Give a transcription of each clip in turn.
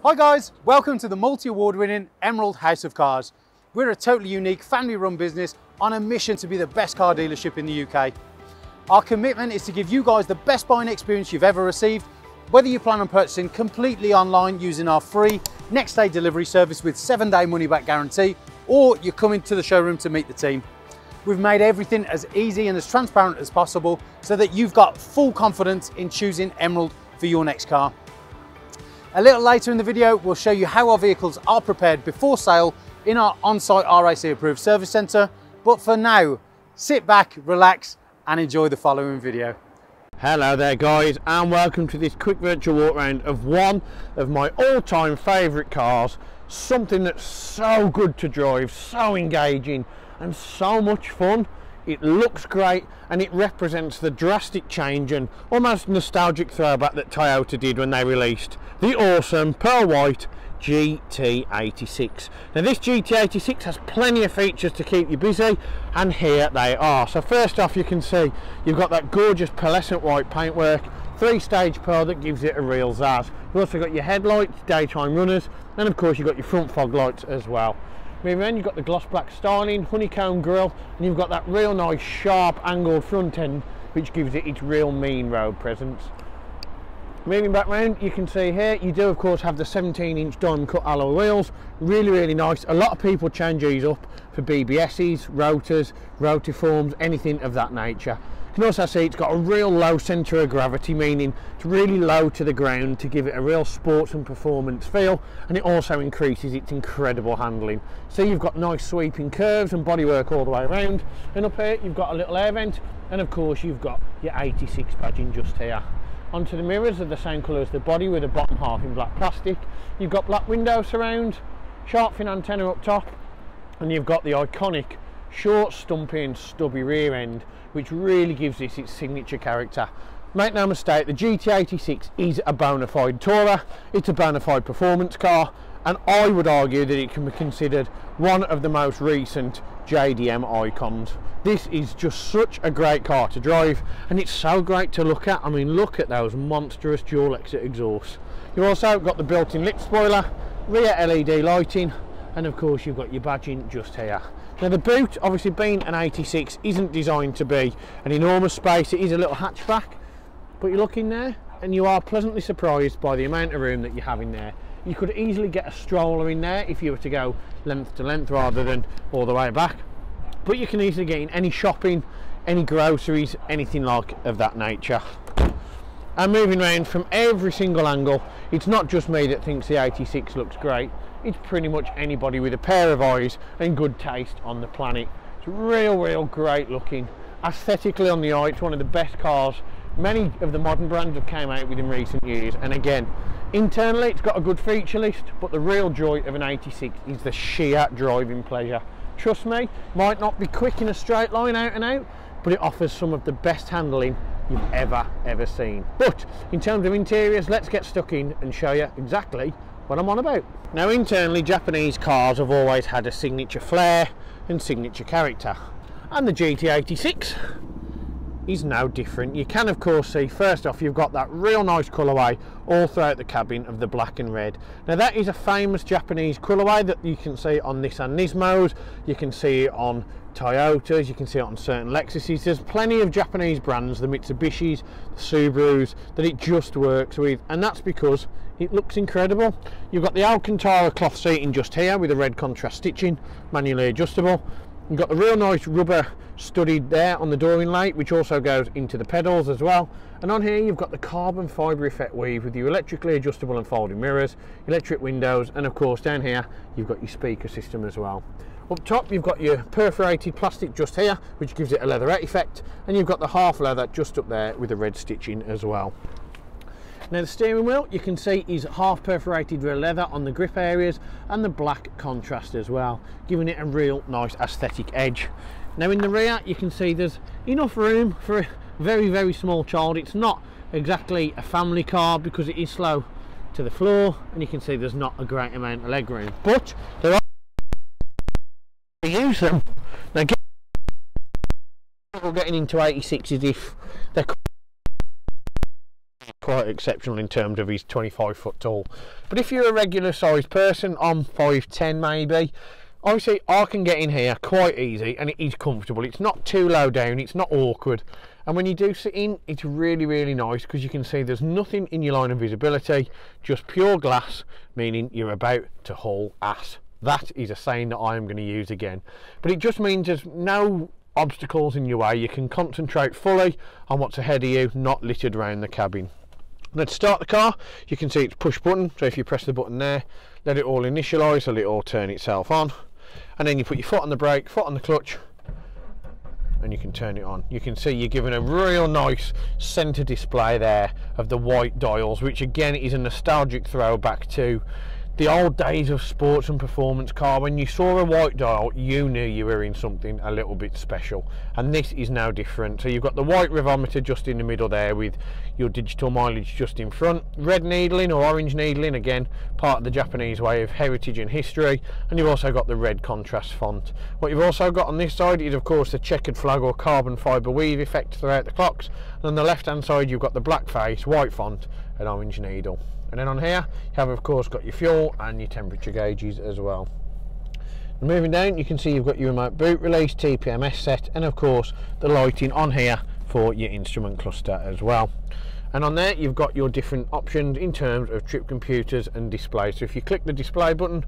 Hi guys, welcome to the multi-award winning Emerald House of Cars. We're a totally unique family run business on a mission to be the best car dealership in the UK. Our commitment is to give you guys the best buying experience you've ever received, whether you plan on purchasing completely online using our free next day delivery service with 7-day money back guarantee, or you're coming to the showroom to meet the team. We've made everything as easy and as transparent as possible so that you've got full confidence in choosing Emerald for your next car. A little later in the video, we'll show you how our vehicles are prepared before sale in our on-site RAC approved service centre. But for now, sit back, relax and enjoy the following video. Hello there guys, and welcome to this quick virtual walk around of one of my all-time favourite cars. Something that's so good to drive, so engaging and so much fun. It looks great and it represents the drastic change and almost nostalgic throwback that Toyota did when they released the awesome pearl white GT86. Now this GT86 has plenty of features to keep you busy, and here they are. So first off, you can see you've got that gorgeous pearlescent white paintwork, 3-stage pearl that gives it a real zazz. You've also got your headlights, daytime runners, and of course you've got your front fog lights as well. Moving on, you've got the gloss black styling, honeycomb grille, and you've got that real nice sharp angled front end which gives it its real mean road presence. Moving back round, you can see here you do of course have the 17-inch diamond cut alloy wheels, really nice. A lot of people change these up for BBSs, rotors, rotiforms, anything of that nature. You can also see it's got a real low centre of gravity, meaning it's really low to the ground to give it a real sports and performance feel, and it also increases its incredible handling. So you've got nice sweeping curves and bodywork all the way around, and up here you've got a little air vent, and of course you've got your 86 badging just here. Onto the mirrors are the same colour as the body with the bottom half in black plastic. You've got black window surround, shark fin antenna up top, and you've got the iconic short stumpy stubby rear end which really gives this its signature character. Make no mistake, the GT86 is a bona fide tourer, it's a bona fide performance car, and I would argue that it can be considered one of the most recent JDM icons. This is just such a great car to drive, and it's so great to look at. I mean, look at those monstrous dual exit exhausts. You've also got the built-in lip spoiler, rear LED lighting, and of course you've got your badging just here. Now the boot, obviously being an 86, isn't designed to be an enormous space. It is a little hatchback, but you look in there and you are pleasantly surprised by the amount of room that you have in there. You could easily get a stroller in there if you were to go length to length rather than all the way back, but you can easily get in any shopping, any groceries, anything like of that nature. And moving around from every single angle, it's not just me that thinks the 86 looks great, it's pretty much anybody with a pair of eyes and good taste on the planet. It's real great looking. Aesthetically on the eye, it's one of the best cars many of the modern brands have came out with in recent years. And again, internally it's got a good feature list, but the real joy of an 86 is the sheer driving pleasure. Trust me, might not be quick in a straight line out and out, but it offers some of the best handling you've ever seen. But in terms of interiors, let's get stuck in and show you exactly what I'm on about. Now internally, Japanese cars have always had a signature flair and signature character, and the GT86 is no different. You can of course see, first off, you've got that real nice colourway all throughout the cabin of the black and red. Now that is a famous Japanese colourway that you can see on Nissan Nismos, you can see it on Toyotas, you can see it on certain Lexuses. There's plenty of Japanese brands, the Mitsubishis, the Subarus, that it just works with, and that's because it looks incredible. You've got the Alcantara cloth seating just here with the red contrast stitching, manually adjustable. You've got the real nice rubber studded there on the door inlay, which also goes into the pedals as well. And on here you've got the carbon fibre effect weave with your electrically adjustable and folding mirrors, electric windows, and of course down here you've got your speaker system as well. Up top you've got your perforated plastic just here, which gives it a leatherette effect, and you've got the half leather just up there with the red stitching as well. Now the steering wheel, you can see, is half perforated rear leather on the grip areas and the black contrast as well, giving it a real nice aesthetic edge. Now in the rear you can see there's enough room for a very small child. It's not exactly a family car because it is slow to the floor, and you can see there's not a great amount of leg room, but there are to use them. Now getting into 86s if they're quite exceptional in terms of he's 25 foot tall. But if you're a regular sized person, I'm 5'10" maybe, obviously I can get in here quite easy and it is comfortable. It's not too low down, it's not awkward, and when you do sit in, it's really, really nice because you can see there's nothing in your line of visibility, just pure glass, meaning you're about to haul ass. That is a saying that I am going to use again, but it just means there's no obstacles in your way. You can concentrate fully on what's ahead of you, not littered around the cabin. Now to start the car, you can see it's push button, so if you press the button there, let it all initialise, so it'll all turn itself on, and then you put your foot on the brake, foot on the clutch, and you can turn it on. You can see you're given a real nice centre display there of the white dials, which again is a nostalgic throwback to the old days of sports and performance car. When you saw a white dial, you knew you were in something a little bit special, and this is now different. So you've got the white revometer just in the middle there with your digital mileage just in front, red needling or orange needling, again part of the Japanese way of heritage and history, and you've also got the red contrast font. What you've also got on this side is of course the checkered flag or carbon fibre weave effect throughout the clocks, and on the left hand side you've got the black face, white font and orange needle. And then on here you have of course got your fuel and your temperature gauges as well. And moving down, you can see you've got your remote boot release, TPMS set, and of course the lighting on here for your instrument cluster as well. And on there you've got your different options in terms of trip computers and display. So if you click the display button,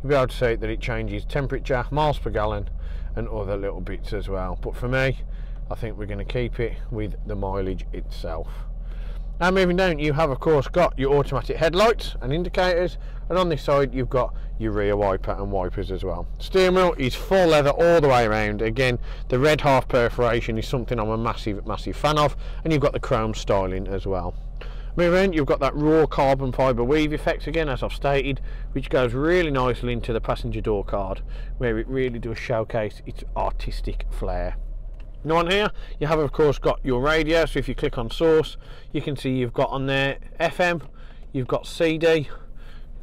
you'll be able to see that it changes temperature, miles per gallon and other little bits as well. But for me, I think we're going to keep it with the mileage itself. Now moving down, you have of course got your automatic headlights and indicators, and on this side you've got your rear wiper and wipers as well. Steering wheel is full leather all the way around. Again, the red half perforation is something I'm a massive fan of, and you've got the chrome styling as well. Moving in, you've got that raw carbon fibre weave effect again, as I've stated, which goes really nicely into the passenger door card, where it really does showcase its artistic flair. Now on here you have of course got your radio, so if you click on source you can see you've got on there FM, you've got CD,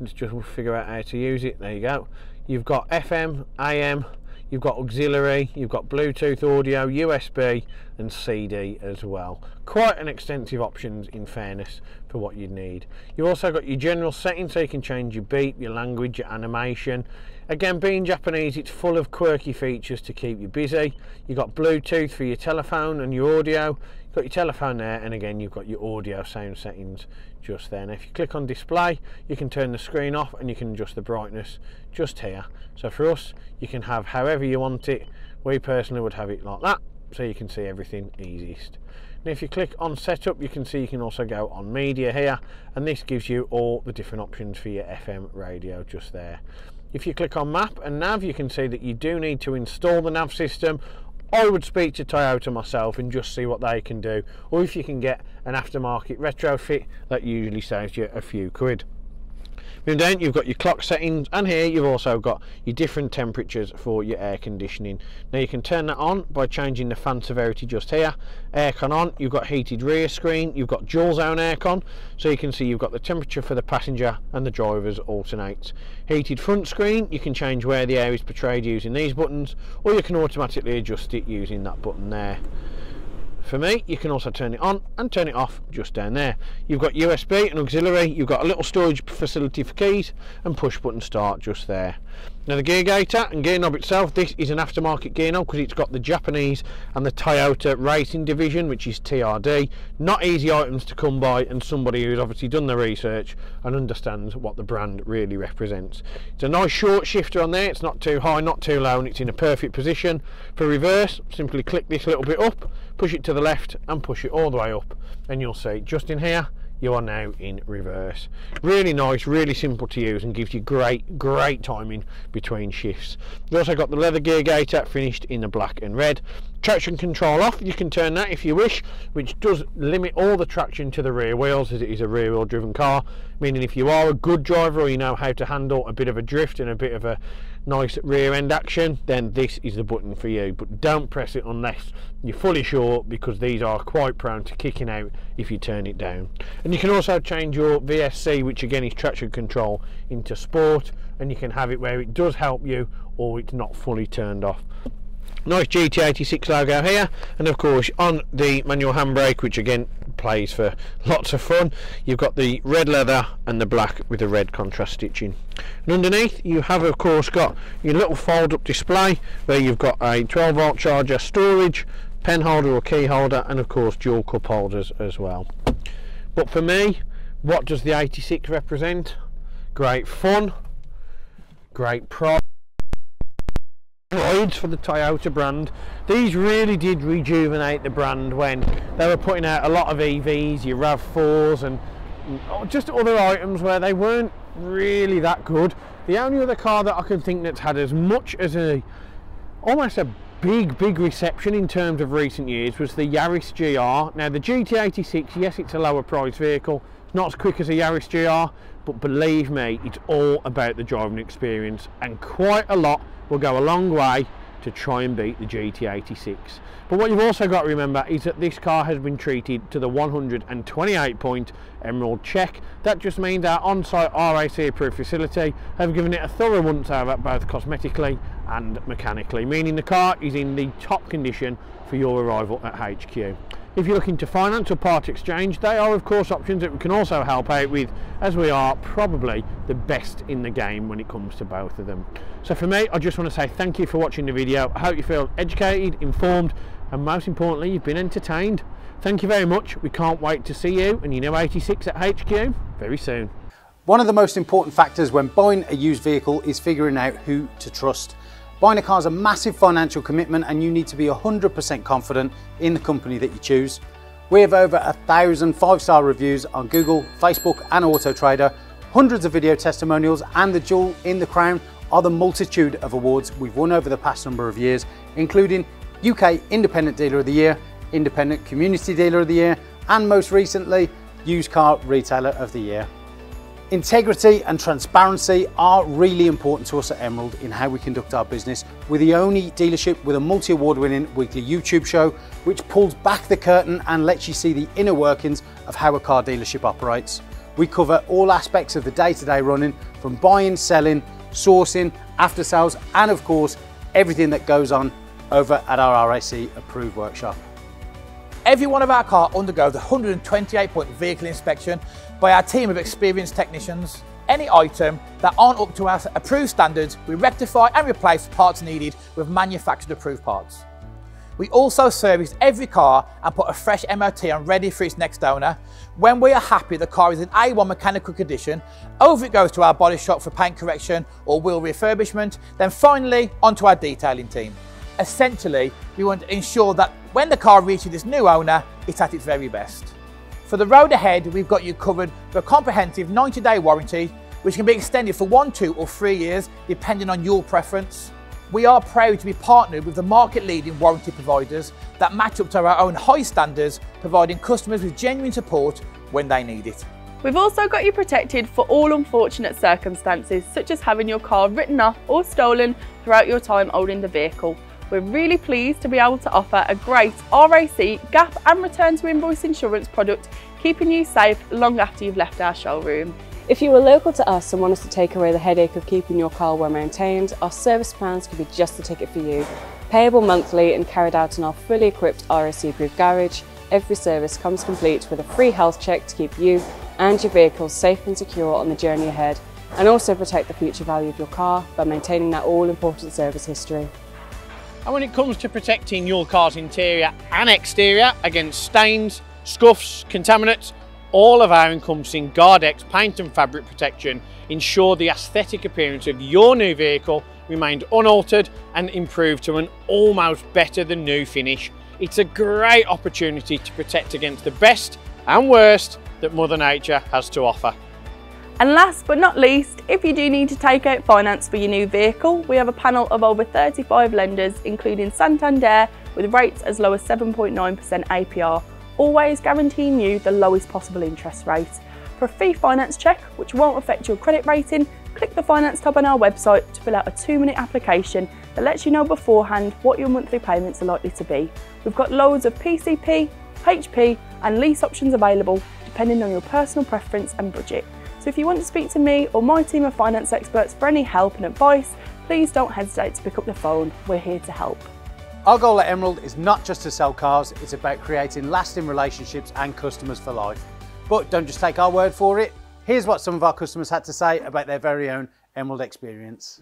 let's just figure out how to use it, there you go, you've got FM, AM, you've got auxiliary, you've got Bluetooth audio, USB and CD as well. Quite an extensive options in fairness for what you'd need. You've also got your general settings, so you can change your beep, your language, your animation. Again, being Japanese, it's full of quirky features to keep you busy. You've got Bluetooth for your telephone and your audio. You've got your telephone there, and again you've got your audio sound settings just there. Now if you click on display, you can turn the screen off and you can adjust the brightness just here. So for us, you can have however you want it. We personally would have it like that, so you can see everything easiest. Now if you click on setup, you can see you can also go on media here, and this gives you all the different options for your FM radio just there. If you click on map and nav, you can see that you do need to install the nav system. I would speak to Toyota myself and just see what they can do, or if you can get an aftermarket retrofit, that usually saves you a few quid. Moving down, you've got your clock settings, and here you've also got your different temperatures for your air conditioning. Now you can turn that on by changing the fan severity just here. Aircon on, you've got heated rear screen, you've got dual zone aircon, so you can see you've got the temperature for the passenger and the driver's alternates. Heated front screen, you can change where the air is portrayed using these buttons, or you can automatically adjust it using that button there. For me, you can also turn it on and turn it off just down there. You've got USB and auxiliary, you've got a little storage facility for keys, and push button start just there. Now the gear gaiter and gear knob itself, this is an aftermarket gear knob because it's got the Japanese and the Toyota racing division, which is TRD. Not easy items to come by, and somebody who's obviously done the research and understands what the brand really represents. It's a nice short shifter on there, it's not too high, not too low, and it's in a perfect position. For reverse, simply click this little bit up, push it to the left and push it all the way up, and you'll see just in here you are now in reverse. Really nice, really simple to use, and gives you great timing between shifts. You've also got the leather gear gaiter finished in the black and red. Traction control off, you can turn that if you wish, which does limit all the traction to the rear wheels, as it is a rear wheel driven car, meaning if you are a good driver or you know how to handle a bit of a drift and a bit of a nice rear end action, then this is the button for you. But don't press it unless you're fully sure, because these are quite prone to kicking out if you turn it down. And you can also change your VSC, which again is traction control, into sport, and you can have it where it does help you or it's not fully turned off. Nice GT86 logo here, and of course on the manual handbrake, which again plays for lots of fun. You've got the red leather and the black with the red contrast stitching. And underneath you have of course got your little fold up display where you've got a 12-volt charger, storage, pen holder or key holder, and of course dual cup holders as well. But for me, what does the 86 represent? Great fun, great price. Rides for the Toyota brand. These really did rejuvenate the brand when they were putting out a lot of EVs, your RAV4s and just other items where they weren't really that good. The only other car that I can think that's had as much as almost a big reception in terms of recent years was the Yaris GR. Now the GT86, yes, it's a lower price vehicle, not as quick as a Yaris GR, but believe me, it's all about the driving experience, and quite a lot will go a long way to try and beat the GT86. But what you've also got to remember is that this car has been treated to the 128 point Emerald check. That just means our on-site RAC approved facility have given it a thorough once over, both cosmetically and mechanically, meaning the car is in the top condition for your arrival at HQ. If you're looking to finance or part exchange, they are of course options that we can also help out with, as we are probably the best in the game when it comes to both of them. So for me, I just want to say thank you for watching the video. I hope you feel educated, informed, and most importantly, you've been entertained. Thank you very much. We can't wait to see you and your new 86 at HQ very soon. One of the most important factors when buying a used vehicle is figuring out who to trust. Buying a car is a massive financial commitment and you need to be 100% confident in the company that you choose. We have over 1,000 5-star reviews on Google, Facebook and Auto Trader, hundreds of video testimonials, and the jewel in the crown are the multitude of awards we've won over the past number of years, including UK Independent Dealer of the Year, Independent Community Dealer of the Year, and most recently, Used Car Retailer of the Year. Integrity and transparency are really important to us at Emerald in how we conduct our business. We're the only dealership with a multi-award winning weekly YouTube show which pulls back the curtain and lets you see the inner workings of how a car dealership operates. We cover all aspects of the day-to-day running, from buying, selling, sourcing, after sales, and of course everything that goes on over at our RAC approved workshop. Every one of our cars undergoes a 128 point vehicle inspection by our team of experienced technicians. Any item that aren't up to our approved standards, we rectify and replace parts needed with manufactured approved parts. We also service every car and put a fresh MOT on ready for its next owner. When we are happy the car is in A1 mechanical condition, over it goes to our body shop for paint correction or wheel refurbishment, then finally onto our detailing team. Essentially, we want to ensure that when the car reaches its new owner, it's at its very best. For the road ahead, we've got you covered for a comprehensive 90-day warranty, which can be extended for 1, 2 or 3 years, depending on your preference. We are proud to be partnered with the market-leading warranty providers that match up to our own high standards, providing customers with genuine support when they need it. We've also got you protected for all unfortunate circumstances, such as having your car written off or stolen throughout your time owning the vehicle. We're really pleased to be able to offer a great RAC, gap and return to invoice insurance product, keeping you safe long after you've left our showroom. If you are local to us and want us to take away the headache of keeping your car well maintained, our service plans could be just the ticket for you. Payable monthly and carried out in our fully equipped RAC approved garage, every service comes complete with a free health check to keep you and your vehicle safe and secure on the journey ahead, and also protect the future value of your car by maintaining that all-important service history. And when it comes to protecting your car's interior and exterior against stains, scuffs, contaminants, all of our encompassing Guardex paint and fabric protection ensure the aesthetic appearance of your new vehicle remained unaltered and improved to an almost better than new finish. It's a great opportunity to protect against the best and worst that Mother Nature has to offer. And last but not least, if you do need to take out finance for your new vehicle, we have a panel of over 35 lenders, including Santander, with rates as low as 7.9% APR, always guaranteeing you the lowest possible interest rate. For a free finance check, which won't affect your credit rating, click the finance tab on our website to fill out a 2-minute application that lets you know beforehand what your monthly payments are likely to be. We've got loads of PCP, HP and lease options available, depending on your personal preference and budget. So if you want to speak to me or my team of finance experts for any help and advice, please don't hesitate to pick up the phone. We're here to help. Our goal at Emerald is not just to sell cars, it's about creating lasting relationships and customers for life. But don't just take our word for it. Here's what some of our customers had to say about their very own Emerald experience.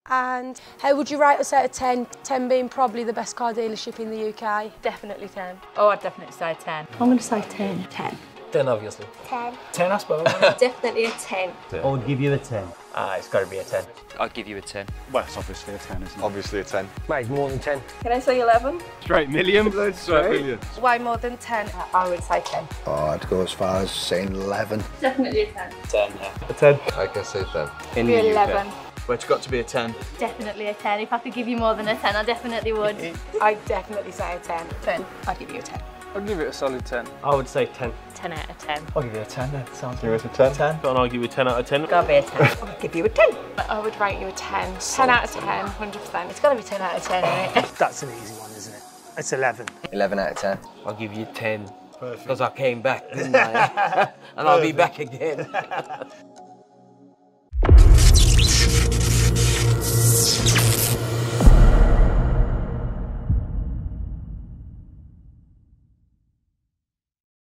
And how would you rate us out of 10? 10 being probably the best car dealership in the UK. Definitely 10. Oh, I'd definitely say 10. I'm going to say 10. 10. 10, obviously. 10. 10, I suppose. Definitely a 10. I would give you a 10. It's got to be a 10. I'd give you a 10. Well, it's obviously a 10, isn't it? Obviously a 10. Mate, it's more than 10. Can I say 11? Straight million, straight million. Way more than 10. I would say 10. Oh, I'd go as far as saying 11. Definitely a 10. 10, yeah. A 10. I can say 10. In Be the 11. UK. Well, it's got to be a 10. Definitely a 10. If I could give you more than a 10, I definitely would. I'd definitely say a 10. 10. I'd give you a 10. I'd give it a solid 10. I would say 10. 10 out of 10. I'll give you a 10 then. Sounds Give us a 10. 10. And I'll give you 10 out of 10. Gotta be a 10. I'd give you a 10. I would rate you a 10. 10 out of 10, 100%. It's gotta be 10 out of 10, isn't it? That's an easy one, isn't it? It's 11. 11 out of 10. I'll give you 10. Because I came back, didn't I? And I'll be back again.